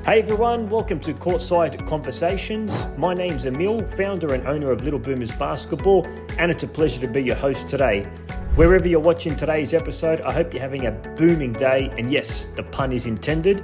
Hey everyone, welcome to Courtside Conversations. My name's Emil, founder and owner of Little Boomers Basketball, and it's a pleasure to be your host today. Wherever you're watching today's episode, I hope you're having a booming day, and yes, the pun is intended.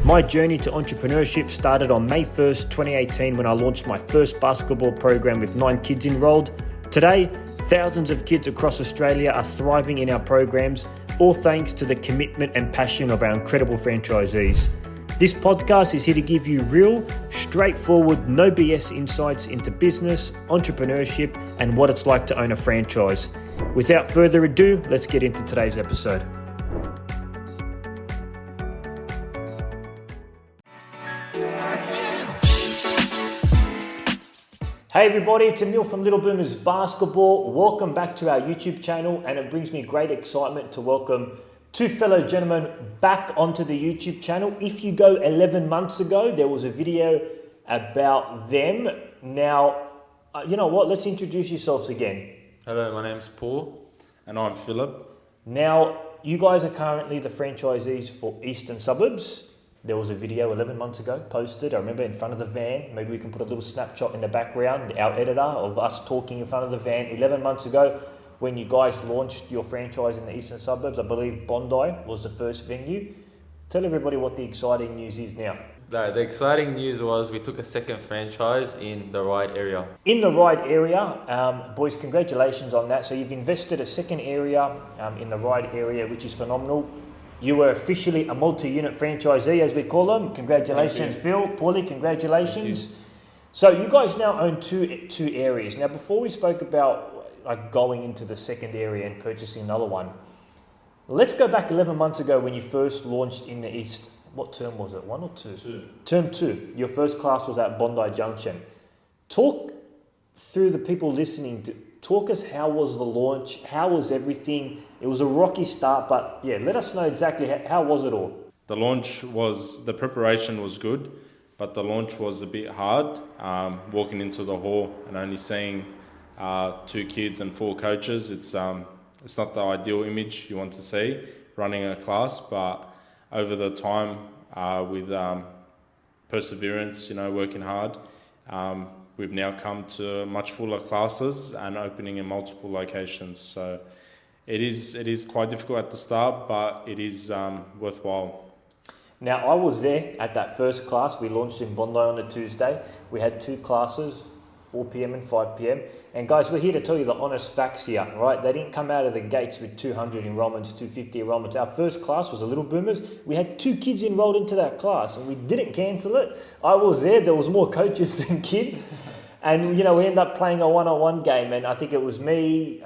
My journey to entrepreneurship started on May 1st, 2018 when I launched my first basketball program with 9 kids enrolled. Today, thousands of kids across Australia are thriving in our programs, all thanks to the commitment and passion of our incredible franchisees. This podcast is here to give you real, straightforward, no BS insights into business, entrepreneurship, and what it's like to own a franchise. Without further ado, let's get into today's episode. Hey everybody, it's Emil from Little Boomers Basketball. Welcome back to our YouTube channel, and it brings me great excitement to welcome two fellow gentlemen back onto the YouTube channel. If you go 11 months ago, there was a video about them. Now, you know what? Let's introduce yourselves again. Hello, my name's Paul. And I'm Philip. Now, you guys are currently the franchisees for Eastern Suburbs. There was a video 11 months ago posted, I remember, in front of the van. Maybe we can put a little snapshot in the background, our editor, of us talking in front of the van 11 months ago when you guys launched your franchise in the Eastern Suburbs. I believe Bondi was the first venue. Tell everybody what the exciting news is now. The exciting news was we took a second franchise in the right area. In the right area, boys, congratulations on that. So you've invested a second area in the right area, which is phenomenal. You were officially a multi-unit franchisee, as we call them. Congratulations, Phil. Paulie, congratulations. So you guys now own two areas. Now, before we spoke about like going into the second area and purchasing another one, let's go back 11 months ago when you first launched in the East. What term was it? 1 or 2? 2. Term 2. Your first class was at Bondi Junction. Talk through the people listening. Talk us, how was the launch? How was everything? It was a rocky start, but yeah, let us know exactly how was it all? The preparation was good, but the launch was a bit hard. Walking into the hall and only seeing 2 kids and 4 coaches, it's not the ideal image you want to see running a class, but over the time with perseverance, working hard, we've now come to much fuller classes and opening in multiple locations. So it is quite difficult at the start, but it is worthwhile. Now, I was there at that first class. We launched in Bondi on a Tuesday. We had 2 classes, 4 p.m. and 5 p.m. And guys, we're here to tell you the honest facts here, right? They didn't come out of the gates with 200 enrollments, 250 enrollments. Our first class was a Little Boomers. We had 2 kids enrolled into that class and we didn't cancel it. I was there. There was more coaches than kids. And, we ended up playing a one-on-one game. And I think it was me,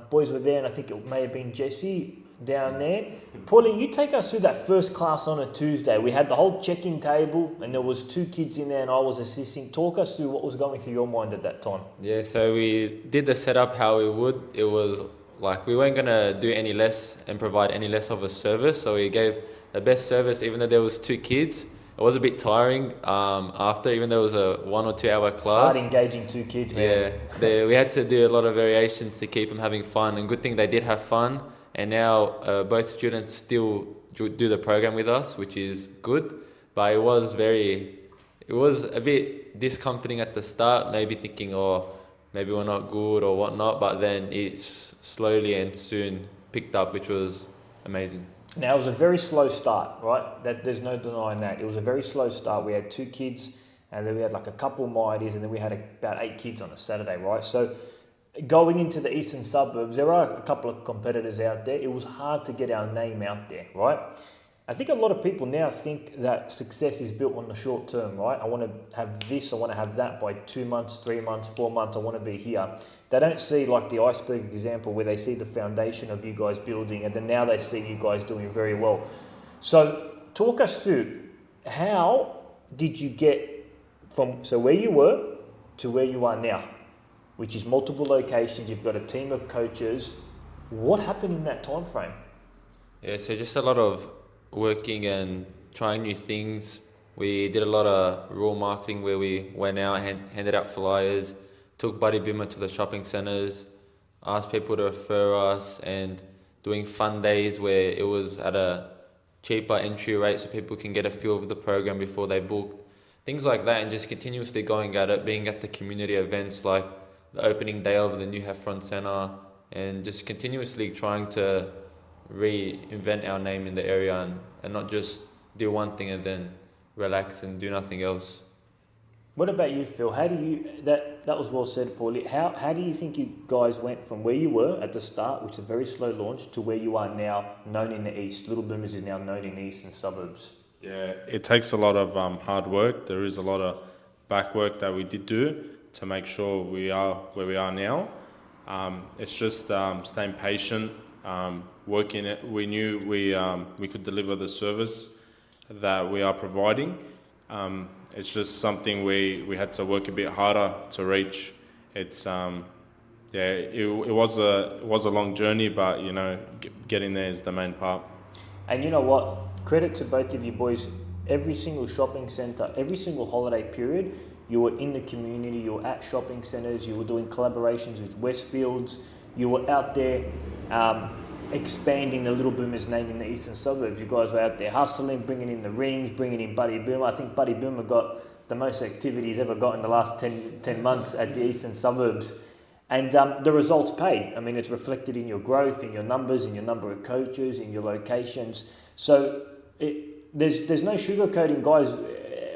boys were there, and I think it may have been Jesse down there. Paulie, you take us through that first class on a Tuesday. We had the whole check-in table and there was 2 kids in there and I was assisting. Talk us through what was going through your mind at that time. Yeah, so we did the setup how we would. It was like we weren't going to do any less and provide any less of a service. So we gave the best service, even though there was 2 kids. It was a bit tiring after, even though it was a 1 or 2 hour class. Hard engaging 2 kids, man. Yeah, we had to do a lot of variations to keep them having fun. And good thing they did have fun. And now both students still do the program with us, which is good. But it was a bit discomforting at the start, maybe thinking, maybe we're not good or whatnot. But then it slowly and soon picked up, which was amazing. Now, it was a very slow start, right? There's no denying that. It was a very slow start. We had 2 kids, and then we had like a couple Mighties, and then we had about 8 kids on a Saturday, right? So going into the Eastern Suburbs, there are a couple of competitors out there. It was hard to get our name out there, right? I think a lot of people now think that success is built on the short term, right? I want to have this, I want to have that by 2 months, 3 months, 4 months, I want to be here. They don't see like the iceberg example where they see the foundation of you guys building and then now they see you guys doing very well. So talk us through, how did you get from where you were to where you are now, which is multiple locations, you've got a team of coaches. What happened in that time frame? Yeah, so just a lot of working and trying new things. We did a lot of raw marketing where we went out, handed out flyers, took Buddy Boomer to the shopping centres, asked people to refer us, and doing fun days where it was at a cheaper entry rate so people can get a feel of the program before they book. Things like that, and just continuously going at it, being at the community events like the opening day of the new Heffron Centre, and just continuously trying to reinvent our name in the area, and not just do one thing and then relax and do nothing else. What about you, Phil? How do you that was well said, Paulie. How do you think you guys went from where you were at the start, which is a very slow launch, to where you are now, known in the east? Little Boomers is now known in the eastern suburbs. Yeah, it takes a lot of hard work. There is a lot of back work that we did do to make sure we are where we are now. It's just staying patient, working it. We knew we could deliver the service that we are providing. It's just something we had to work a bit harder to reach. It's it was a long journey, but getting there is the main part. And you know what? Credit to both of you boys. Every single shopping centre, every single holiday period, you were in the community, you were at shopping centres, you were doing collaborations with Westfields, you were out there expanding the Little Boomers name in the eastern suburbs. You guys were out there hustling, bringing in the rings, bringing in Buddy Boomer. I think Buddy Boomer got the most activity he's ever got in the last 10 months at the eastern suburbs. And the results paid. I mean, it's reflected in your growth, in your numbers, in your number of coaches, in your locations. So there's no sugarcoating, guys.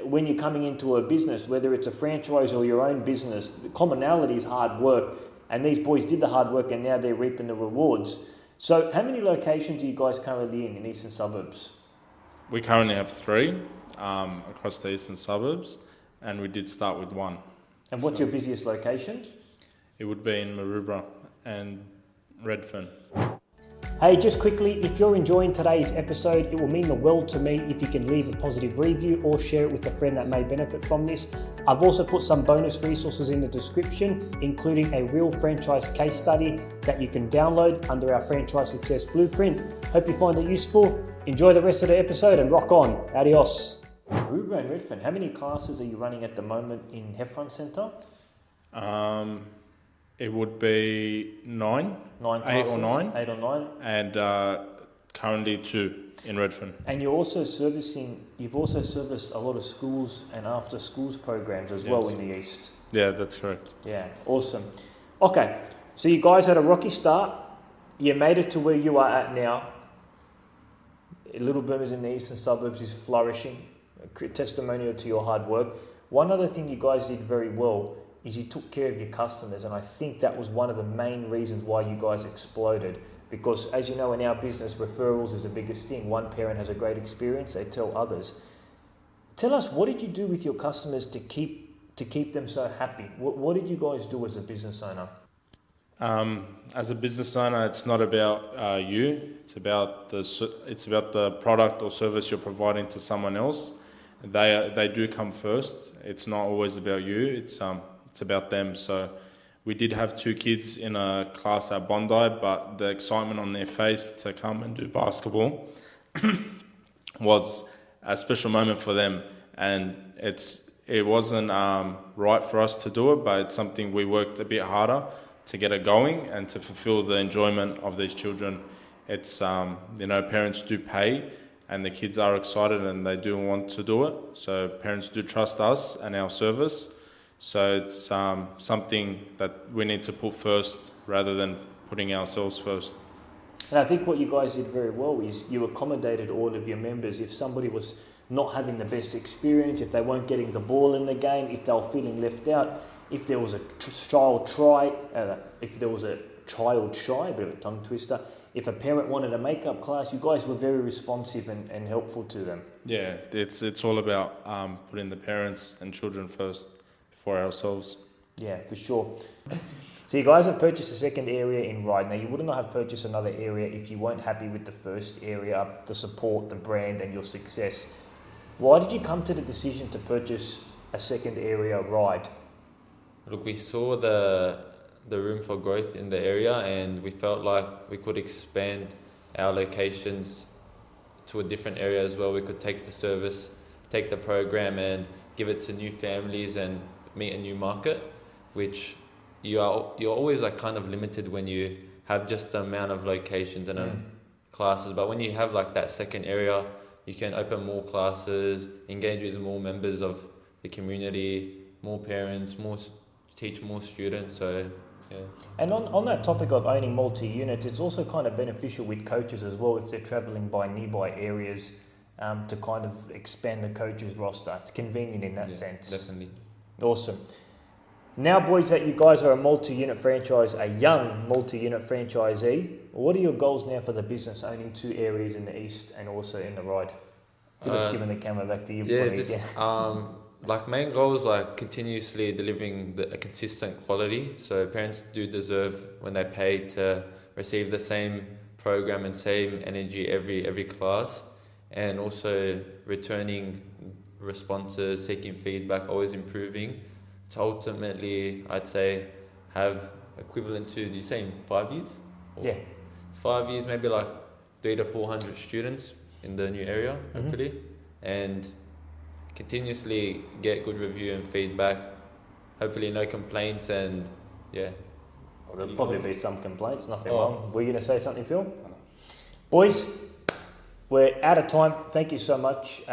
When you're coming into a business, whether it's a franchise or your own business, the commonality is hard work. And these boys did the hard work, and now they're reaping the rewards. So how many locations are you guys currently in eastern suburbs? We currently have 3 across the eastern suburbs, and we did start with 1. And what's your busiest location? It would be in Maroubra and Redfern. Hey, just quickly, if you're enjoying today's episode, it will mean the world to me if you can leave a positive review or share it with a friend that may benefit from this. I've also put some bonus resources in the description, including a real franchise case study that you can download under our Franchise Success Blueprint. Hope you find it useful. Enjoy the rest of the episode and rock on. Adios. Maroubra and Redfern, how many classes are you running at the moment in Heffron Centre? It would be 9. 9 classes? 8 or 9. 8 or 9. And currently 2 in Redfern. And you've also serviced a lot of schools and after schools programs as well in the east. Yeah, that's correct. Yeah, awesome. Okay, so you guys had a rocky start. You made it to where you are at now. Little Boomers in the eastern suburbs is flourishing. A testimonial to your hard work. One other thing you guys did very well is you took care of your customers, and I think that was one of the main reasons why you guys exploded. Because as you know, in our business, referrals is the biggest thing. One parent has a great experience, they tell others. Tell us, what did you do with your customers to keep them so happy? What did you guys do as a business owner? As a business owner, it's not about you. It's about the product or service you're providing to someone else. They do come first. It's not always about you. It's about them. So we did have 2 kids in a class at Bondi, but the excitement on their face to come and do basketball was a special moment for them. And it wasn't right for us to do it, but it's something we worked a bit harder to get it going and to fulfill the enjoyment of these children. It's parents do pay, and the kids are excited and they do want to do it. So parents do trust us and our service. So it's something that we need to put first rather than putting ourselves first. And I think what you guys did very well is you accommodated all of your members. If somebody was not having the best experience, if they weren't getting the ball in the game, if they were feeling left out, if there was a child shy, a bit of a tongue twister, if a parent wanted a makeup class, you guys were very responsive and helpful to them. Yeah, it's all about putting the parents and children first before ourselves. Yeah, for sure. So you guys have purchased a second area in Ryde. Now, you would not have purchased another area if you weren't happy with the first area, the support, the brand, and your success. Why did you come to the decision to purchase a second area, Ryde? Look, we saw the room for growth in the area, and we felt like we could expand our locations to a different area as well. We could take the service, take the program, and give it to new families and meet a new market, which you're always like kind of limited when you have just the amount of locations and classes. But when you have like that second area, you can open more classes, engage with more members of the community, more parents, teach more students. So yeah. And on that topic of owning multi-units, it's also kind of beneficial with coaches as well if they're travelling by nearby areas to kind of expand the coaches roster. It's convenient in that sense. Definitely. Awesome. Now, boys, that you guys are a multi-unit franchise, a young multi-unit franchisee, what are your goals now for the business, owning 2 areas in the east and also in the Ryde? Giving the camera back to you. Yeah, just like main goals, like continuously delivering a consistent quality. So parents do deserve, when they pay, to receive the same program and same energy every class, and also returning responses, seeking feedback, always improving. To ultimately, I'd say, have equivalent to, do you say in 5 years? Yeah. 5 years, maybe like 300 to 400 students in the new area, hopefully, and continuously get good review and feedback. Hopefully, no complaints, and yeah. Well, there'll probably be some complaints, nothing wrong. Were you going to say something, Phil? Boys, we're out of time. Thank you so much.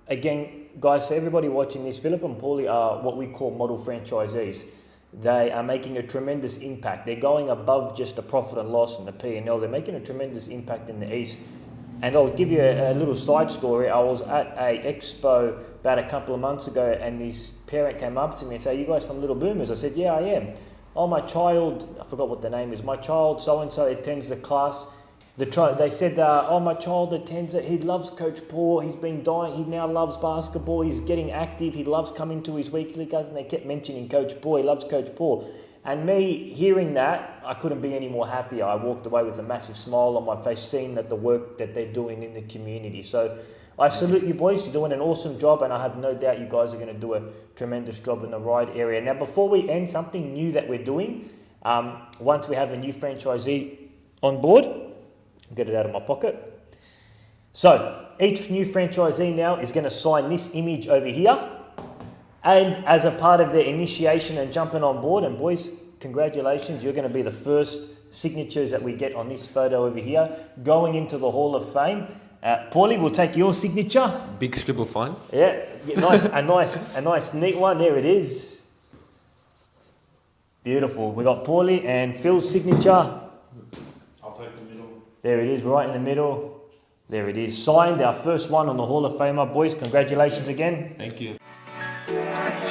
Again, guys, for everybody watching this, Philip and Paulie are what we call model franchisees. They are making a tremendous impact. They're going above just the profit and loss and the P&L. They're making a tremendous impact in the East. And I'll give you a little side story. I was at a expo about a couple of months ago, and this parent came up to me and said, "You guys from Little Boomers?" I said, "Yeah, I am." "Oh, my child," I forgot what the name is, "my child so-and-so attends the class." They said, "Oh, my child attends it. He loves Coach Paul. He's been dying. He now loves basketball. He's getting active. He loves coming to his weekly class." And they kept mentioning Coach Paul. He loves Coach Paul. And me hearing that, I couldn't be any more happier. I walked away with a massive smile on my face, seeing that the work that they're doing in the community. So I salute you boys. You're doing an awesome job, and I have no doubt you guys are going to do a tremendous job in the Ryde area. Now, before we end, something new that we're doing, once we have a new franchisee on board, I'll get it out of my pocket. So each new franchisee now is going to sign this image over here. And as a part of their initiation and jumping on board, and boys, congratulations, you're going to be the first signatures that we get on this photo over here, going into the Hall of Fame. Paulie, we'll take your signature. Big scribble fine. Yeah, a nice neat one. There it is. Beautiful. We got Paulie and Phil's signature. I'll take the middle. There it is, right in the middle. There it is. Signed, our first one on the Hall of Famer. Boys, congratulations again. Thank you. Yeah.